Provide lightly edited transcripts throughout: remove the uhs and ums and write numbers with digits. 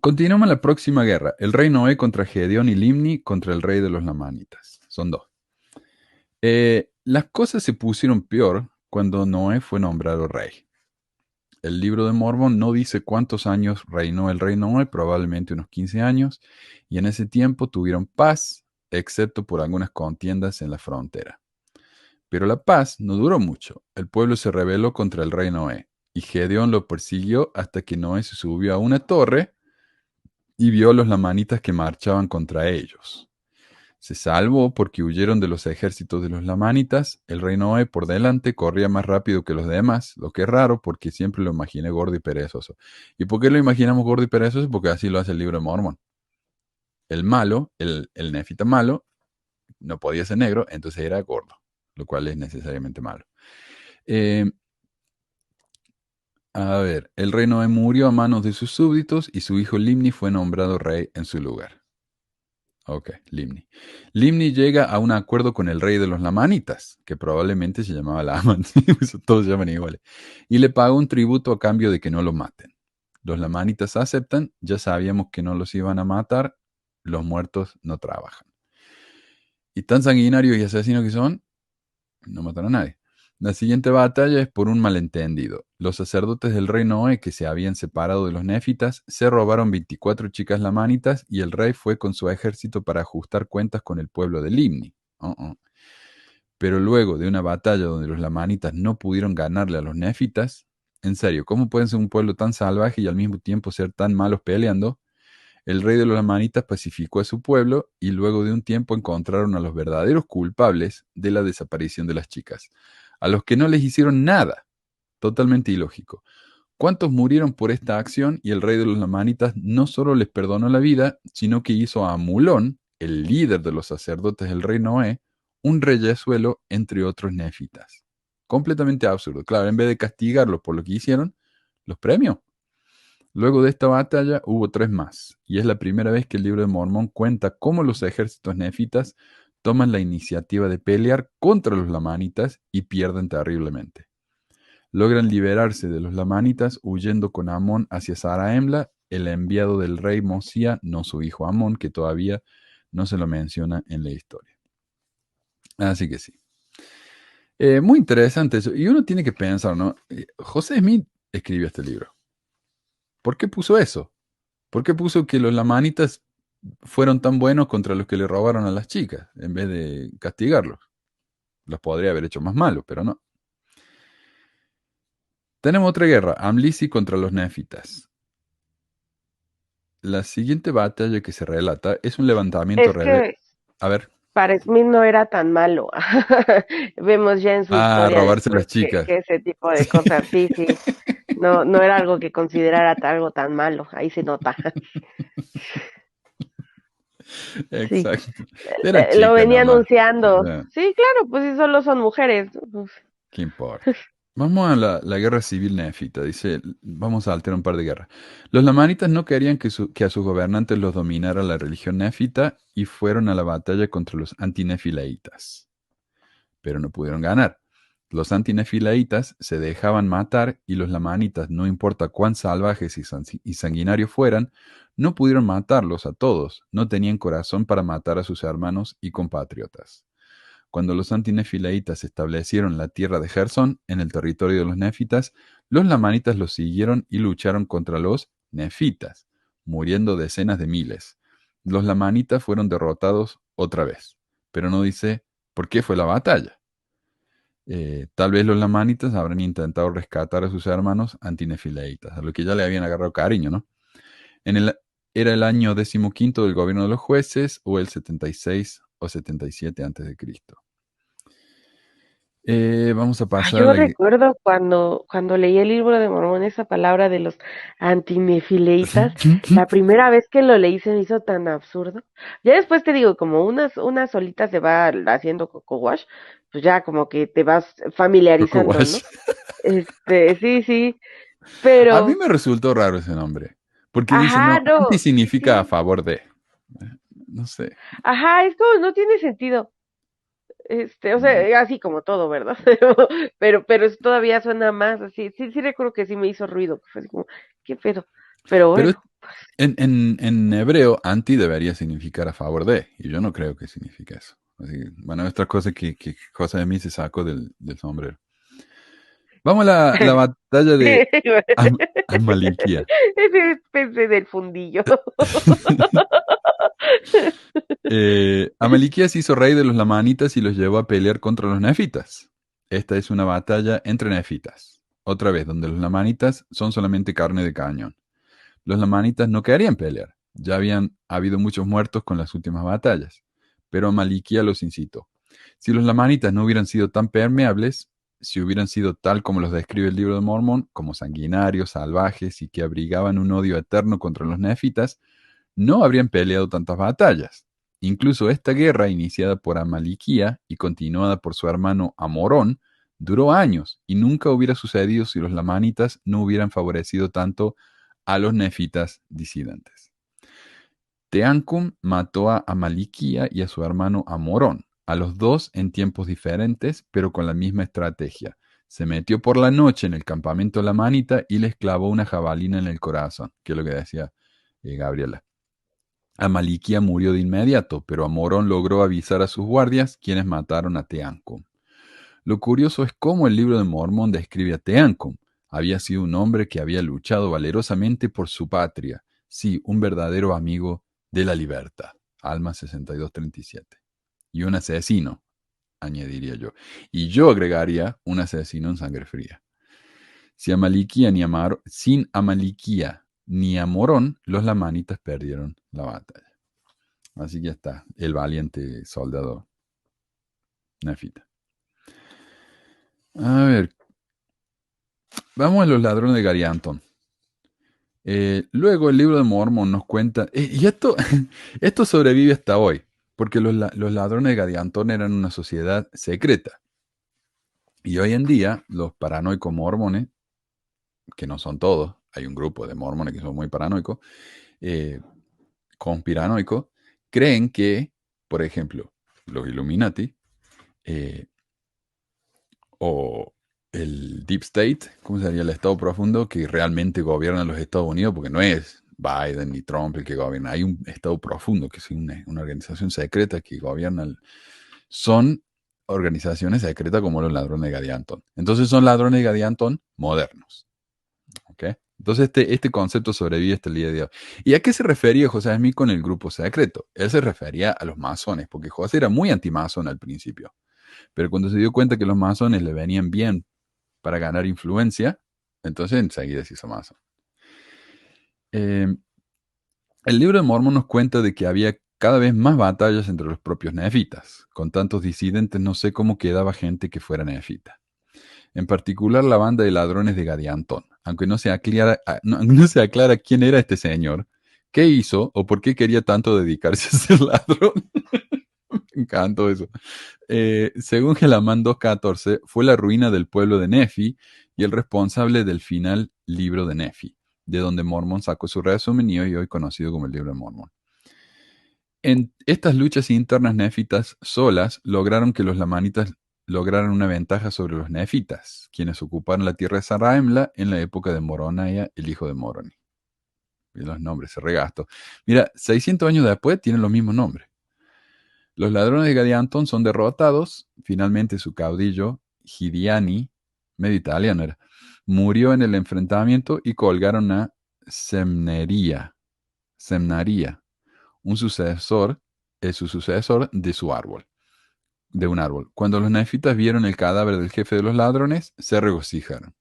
Continuamos la próxima guerra. El rey Noé contra Gedeón y Limni contra el rey de los lamanitas. Son dos. Las cosas se pusieron peor cuando Noé fue nombrado rey. El libro de Mormón no dice cuántos años reinó el rey Noé, probablemente unos 15 años, y en ese tiempo tuvieron paz, excepto por algunas contiendas en la frontera. Pero la paz no duró mucho. El pueblo se rebeló contra el rey Noé, y Gedeón lo persiguió hasta que Noé se subió a una torre y vio a los lamanitas que marchaban contra ellos. Se salvó porque huyeron de los ejércitos de los lamanitas. El rey Noé por delante corría más rápido que los demás, lo que es raro porque siempre lo imaginé gordo y perezoso. ¿Y por qué lo imaginamos gordo y perezoso? Porque así lo hace el libro de Mormón. El malo, el nefita malo, no podía ser negro, entonces era gordo, lo cual es necesariamente malo. Eh, a ver, el rey Noé murió a manos de sus súbditos y su hijo Limni fue nombrado rey en su lugar. Ok, Limni. Limni llega a un acuerdo con el rey de los lamanitas, que probablemente se llamaba Laman, ¿sí? Pues todos se llaman iguales, y le paga un tributo a cambio de que no lo maten. Los lamanitas aceptan, ya sabíamos que no los iban a matar, los muertos no trabajan. Y tan sanguinarios y asesinos que son, no matan a nadie. La siguiente batalla es por un malentendido. Los sacerdotes del rey Noé, que se habían separado de los nefitas, se robaron 24 chicas lamanitas y el rey fue con su ejército para ajustar cuentas con el pueblo de Limni. Pero luego de una batalla donde los lamanitas no pudieron ganarle a los nefitas, en serio, ¿cómo pueden ser un pueblo tan salvaje y al mismo tiempo ser tan malos peleando? El rey de los lamanitas pacificó a su pueblo y luego de un tiempo encontraron a los verdaderos culpables de la desaparición de las chicas, a los que no les hicieron nada. Totalmente ilógico. ¿Cuántos murieron por esta acción? Y el rey de los lamanitas no solo les perdonó la vida, sino que hizo a Amulón, el líder de los sacerdotes del rey Noé, un reyesuelo entre otros nefitas. Completamente absurdo. Claro, en vez de castigarlos por lo que hicieron, los premió. Luego de esta batalla hubo tres más, y es la primera vez que el libro de Mormón cuenta cómo los ejércitos nefitas toman la iniciativa de pelear contra los lamanitas y pierden terriblemente. Logran liberarse de los lamanitas huyendo con Amón hacia Zaraemla, el enviado del rey Mosía, no su hijo Amón, que todavía no se lo menciona en la historia. Así que sí. Muy interesante eso. Y uno tiene que pensar, ¿no? José Smith escribió este libro. ¿Por qué puso eso? ¿Por qué puso que los lamanitas fueron tan buenos contra los que le robaron a las chicas en vez de castigarlos? Los podría haber hecho más malos, pero no. Tenemos otra guerra, Amlisi contra los nefitas. La siguiente batalla que se relata es un levantamiento Es rebelde. que A ver. para Smith no era tan malo. Vemos ya en su Ah, historia robarse después las chicas. que ese tipo de Sí, cosas, sí, sí, no, no era algo que considerara algo tan malo, ahí se nota. Sí, exacto. Eran lo chicas venía nomás. O anunciando. sea, Sí, claro, pues si solo son mujeres. Uf. ¿qué importa? Vamos a la guerra civil nefita. Dice, vamos a alterar un par de guerras. Los lamanitas no querían que a sus gobernantes los dominara la religión nefita y fueron a la batalla contra los antinefileitas, pero no pudieron ganar. Los antinefileitas se dejaban matar y los lamanitas, no importa cuán salvajes y sanguinarios fueran, no pudieron matarlos a todos, no tenían corazón para matar a sus hermanos y compatriotas. Cuando los antinefileitas se establecieron en la tierra de Gersón, en el territorio de los nefitas, los lamanitas los siguieron y lucharon contra los nefitas, muriendo decenas de miles. Los lamanitas fueron derrotados otra vez, pero no dice por qué fue la batalla. Tal vez los lamanitas habrán intentado rescatar a sus hermanos antinefileitas, a lo que ya le habían agarrado cariño, ¿no? En el, era el año 15 del gobierno de los jueces, o el 76 o 77 antes de Cristo. Vamos a Ay, pasar a yo la... recuerdo cuando leí el libro de Mormón, esa palabra de los antinefileitas, la primera vez que lo leí se me hizo tan absurdo. Ya después te digo, como una solita se va haciendo coco wash, pues ya como que te vas Coco familiarizando, Wash. ¿no? Sí, sí, A mí pero, me resultó raro ese nombre, porque dice, ajá, no, anti no, significa a sí, favor de. No sé. ajá, es como, no tiene sentido. O Mm. sea, así como todo, ¿verdad? Pero eso todavía suena más así. Sí, sí recuerdo que sí me hizo ruido, que fue así como, qué pedo. Pero Pero bueno. En hebreo, anti debería significar a favor de, y yo no creo que signifique eso. Así que, bueno, otra cosa que José de mí se sacó del sombrero. Vamos a la batalla de Amaliquía. Ese pensé del fundillo. Amaliquía se hizo rey de los lamanitas y los llevó a pelear contra los nefitas. Esta es una batalla entre nefitas. Otra vez, donde los lamanitas son solamente carne de cañón. Los lamanitas no querían pelear. Ya habían habido muchos muertos con las últimas batallas. Pero Amaliquía los incitó. Si los lamanitas no hubieran sido tan permeables, si hubieran sido tal como los describe el libro de Mormón, como sanguinarios, salvajes y que abrigaban un odio eterno contra los nefitas, no habrían peleado tantas batallas. Incluso esta guerra, iniciada por Amaliquía y continuada por su hermano Amorón, duró años y nunca hubiera sucedido si los lamanitas no hubieran favorecido tanto a los nefitas disidentes. Teancum mató a Amaliquía y a su hermano Amorón, a los dos en tiempos diferentes, pero con la misma estrategia. Se metió por la noche en el campamento lamanita y les clavó una jabalina en el corazón, que es lo que decía Gabriela. Amaliquía murió de inmediato, pero Amorón logró avisar a sus guardias, quienes mataron a Teancum. Lo curioso es cómo el libro de Mormón describe a Teancum. Había sido un hombre que había luchado valerosamente por su patria, sí, un verdadero amigo de la libertad. Alma 6237. Y un asesino, añadiría yo. Y yo agregaría un asesino en sangre fría. Sin Amaliquía ni Amorón, los lamanitas perdieron la batalla. Así que ya está, el valiente soldado nefita. A ver, vamos a los ladrones de Garianton. Luego el libro de Mormón nos cuenta, y esto, esto sobrevive hasta hoy, porque los ladrones de Garianton eran una sociedad secreta. Y hoy en día, los paranoicos mormones, que no son todos, hay un grupo de mormones que son muy paranoicos, eh, conspiranoicos, creen que, por ejemplo, los Illuminati eh, o el Deep State, ¿cómo sería el Estado profundo que realmente gobierna los Estados Unidos? Porque no es Biden ni Trump el que gobierna, hay un Estado profundo, que es una organización secreta que gobierna. Son organizaciones secretas como los ladrones de Gadianton. Entonces son ladrones de Gadianton modernos. ¿Ok? Entonces este concepto sobrevive hasta el día de hoy. ¿Y a qué se refería José Smith con el grupo secreto? Él se refería a los masones, porque José era muy antimasón al principio. Pero cuando se dio cuenta que los masones le venían bien para ganar influencia, entonces enseguida se hizo masón. El libro de Mormón nos cuenta de que había cada vez más batallas entre los propios nefitas. Con tantos disidentes no sé cómo quedaba gente que fuera nefita. En particular la banda de ladrones de Gadiantón. Aunque no se aclara quién era este señor, qué hizo o por qué quería tanto dedicarse a ser ladrón. Me encantó eso. Según Gelamán 2.14, fue la ruina del pueblo de Nefi y el responsable del final libro de Nefi, de donde Mormón sacó su resumen y hoy conocido como el libro de Mormón. En estas luchas internas nefitas solas lograron que los lamanitas lograran una ventaja sobre los nefitas, quienes ocuparon la tierra de Zarahemla en la época de Moronaya, el hijo de Moroni. Y los nombres, se regasto. Mira, 600 años después tienen los mismos nombres. Los ladrones de Gadianton son derrotados. Finalmente su caudillo, Gidiani, medio italiano era, murió en el enfrentamiento y colgaron a Semnaria, su sucesor de su árbol, de un árbol. Cuando los nefitas vieron el cadáver del jefe de los ladrones, se regocijaron.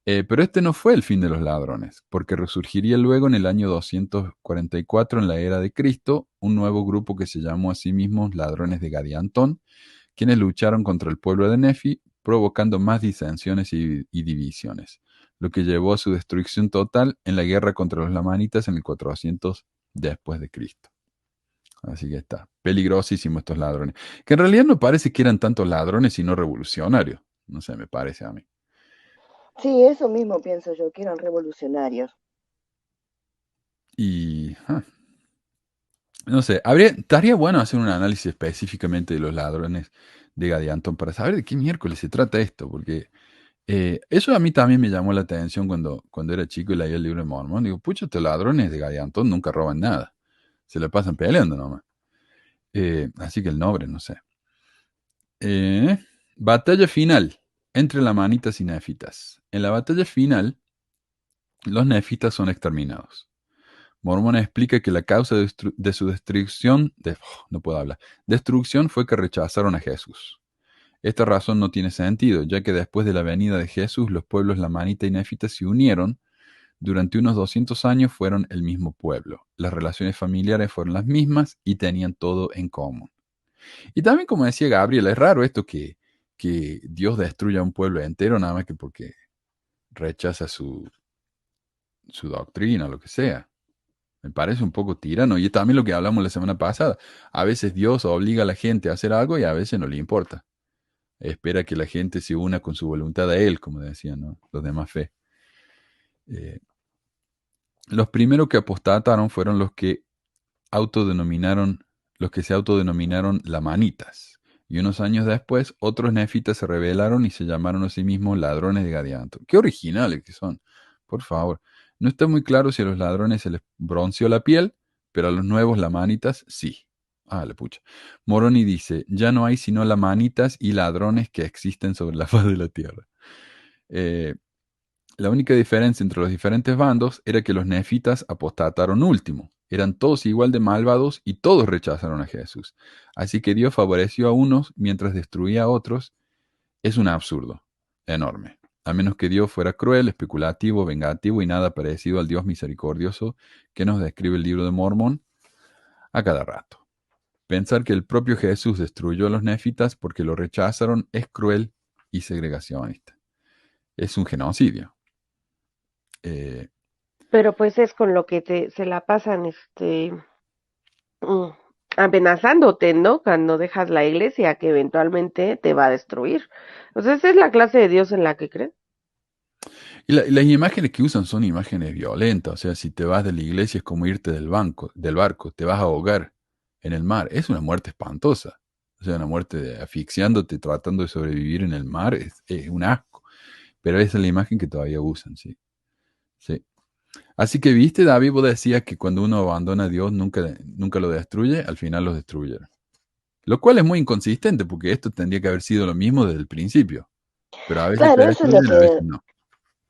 Pero este no fue el fin de los ladrones, porque resurgiría luego en el año 244 en la era de Cristo un nuevo grupo que se llamó a sí mismos ladrones de Gadiantón, quienes lucharon contra el pueblo de Nefi, provocando más disensiones y divisiones, lo que llevó a su destrucción total en la guerra contra los lamanitas en el 400 después de Cristo. Así que está, peligrosísimo estos ladrones, que en realidad no parece que eran tantos ladrones sino revolucionarios, no sé, me parece a mí. Sí, eso mismo pienso yo, que eran revolucionarios. Y no sé, estaría bueno hacer un análisis específicamente de los ladrones de Gadianton para saber de qué miércoles se trata esto, porque Eso a mí también me llamó la atención cuando era chico y leía el libro de Mormón. Digo, pucha, estos ladrones de Gadiantón nunca roban nada. Se la pasan peleando nomás. Así que el nombre, no sé. Eh, Batalla final entre lamanitas y nefitas. En la batalla final, los nefitas son exterminados. Mormón explica que la causa de su no puedo hablar, destrucción fue que rechazaron a Jesús. Esta razón no tiene sentido, ya que después de la venida de Jesús, los pueblos lamanita y nefita se unieron. Durante unos 200 años fueron el mismo pueblo. Las relaciones familiares fueron las mismas y tenían todo en común. Y también, como decía Gabriel, es raro esto que Dios destruya un pueblo entero nada más que porque rechaza su doctrina o lo que sea. Me parece un poco tirano. Y también lo que hablamos la semana pasada. A veces Dios obliga a la gente a hacer algo y a veces no le importa. Espera que la gente se una con su voluntad a Él, como decían, ¿no?, los demás fe. Eh, los primeros que apostataron fueron los que se autodenominaron lamanitas. Y unos años después, otros nefitas se rebelaron y se llamaron a sí mismos ladrones de Gadianto. Qué originales que son, por favor. No está muy claro si a los ladrones se les bronceó la piel, pero a los nuevos lamanitas sí. Ah, la pucha. Moroni dice, ya no hay sino lamanitas y ladrones que existen sobre la faz de la tierra. Eh, la única diferencia entre los diferentes bandos era que los nefitas apostataron último. Eran todos igual de malvados y todos rechazaron a Jesús. Así que Dios favoreció a unos mientras destruía a otros. Es un absurdo enorme. A menos que Dios fuera cruel, especulativo, vengativo y nada parecido al Dios misericordioso que nos describe el libro de Mormón a cada rato. Pensar que el propio Jesús destruyó a los nefitas porque lo rechazaron es cruel y segregacionista. Es un genocidio. Eh, Pero pues es con lo que se la pasan, mm, amenazándote, ¿no? Cuando dejas la iglesia, que eventualmente te va a destruir. O sea, esa es la clase de Dios en la que crees. y las imágenes que usan son imágenes violentas. O sea, si te vas de la iglesia es como irte del barco, te vas a ahogar en el mar. Es una muerte espantosa. O sea, una muerte asfixiándote, tratando de sobrevivir en el mar, es un asco. Pero esa es la imagen que todavía usan, sí. Sí. Así que, viste, David, vos decías que cuando uno abandona a Dios nunca lo destruye, al final lo destruye. Lo cual es muy inconsistente, porque esto tendría que haber sido lo mismo desde el principio. Pero a veces te Claro, eso es lo destruyen, a veces que, no.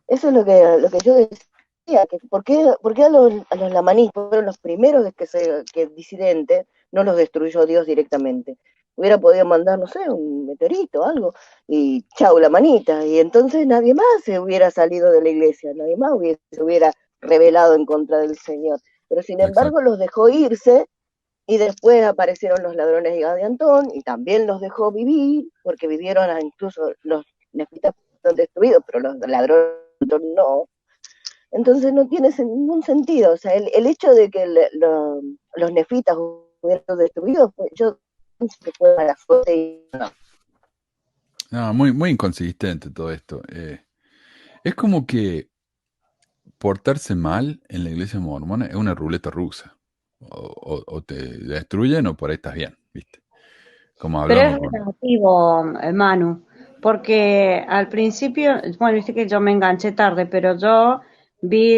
eso es lo que yo decía, que por qué a los lamaníes fueron los primeros de que disidentes, no los destruyó Dios directamente. Hubiera podido mandar, no sé, un meteorito o algo, y chau, la manita, y entonces nadie más se hubiera salido de la iglesia, nadie más se hubiera rebelado en contra del Señor. Pero sin embargo Exacto. los dejó irse, y después aparecieron los ladrones de Antón, y también los dejó vivir, porque vivieron, incluso los nefitas fueron destruidos, pero los ladrones no. Entonces no tiene ningún sentido. O sea, el hecho de que los nefitas hubieran sido destruidos, yo pienso que fue mala suerte y no. No, muy, muy inconsistente todo esto. Es como que portarse mal en la iglesia mormona es una ruleta rusa. O te destruyen o por ahí estás bien, ¿viste? Como Pero hablamos es con... relativo, Manu, porque al principio, bueno, viste que yo me enganché tarde, pero yo vi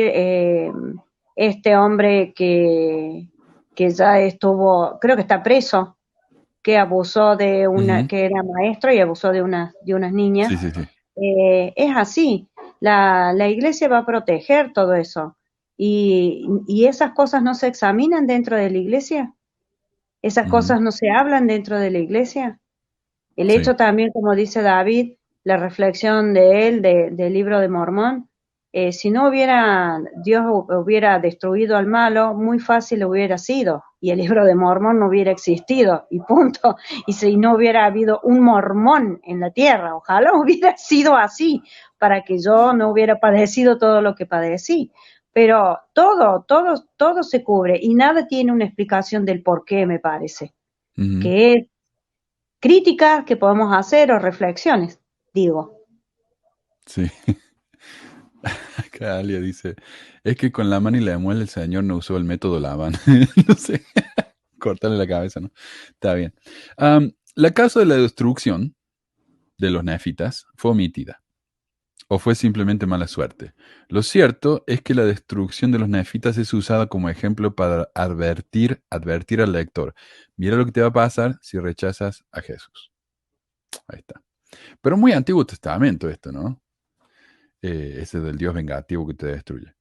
este hombre que ya estuvo, creo que está preso, que abusó de Ujú. que era maestro y abusó de unas niñas. Sí, sí, sí. Es así, la iglesia va a proteger todo eso. Y esas cosas no se examinan dentro de la iglesia, esas Ujú. cosas no se hablan dentro de la iglesia. El Sí. hecho también, como dice David, la reflexión de él, del libro de Mormón, si no hubiera, Dios hubiera destruido al malo, muy fácil hubiera sido, y el libro de Mormón no hubiera existido, y punto. Y si no hubiera habido un mormón en la tierra, ojalá hubiera sido así, para que yo no hubiera padecido todo lo que padecí. Pero todo se cubre, y nada tiene una explicación del por qué, me parece, Ujú. que es críticas que podemos hacer o reflexiones, digo. Sí. Acá Alia dice, es que con la mano y la muela el señor no usó el método Laban. No sé, cortarle la cabeza, ¿no? Está bien. La causa de la destrucción de los nefitas fue omitida. ¿O fue simplemente mala suerte? Lo cierto es que la destrucción de los nefitas es usada como ejemplo para advertir al lector. Mira lo que te va a pasar si rechazas a Jesús. Ahí está. Pero muy Antiguo Testamento esto, ¿no? Ese del Dios vengativo que te destruye.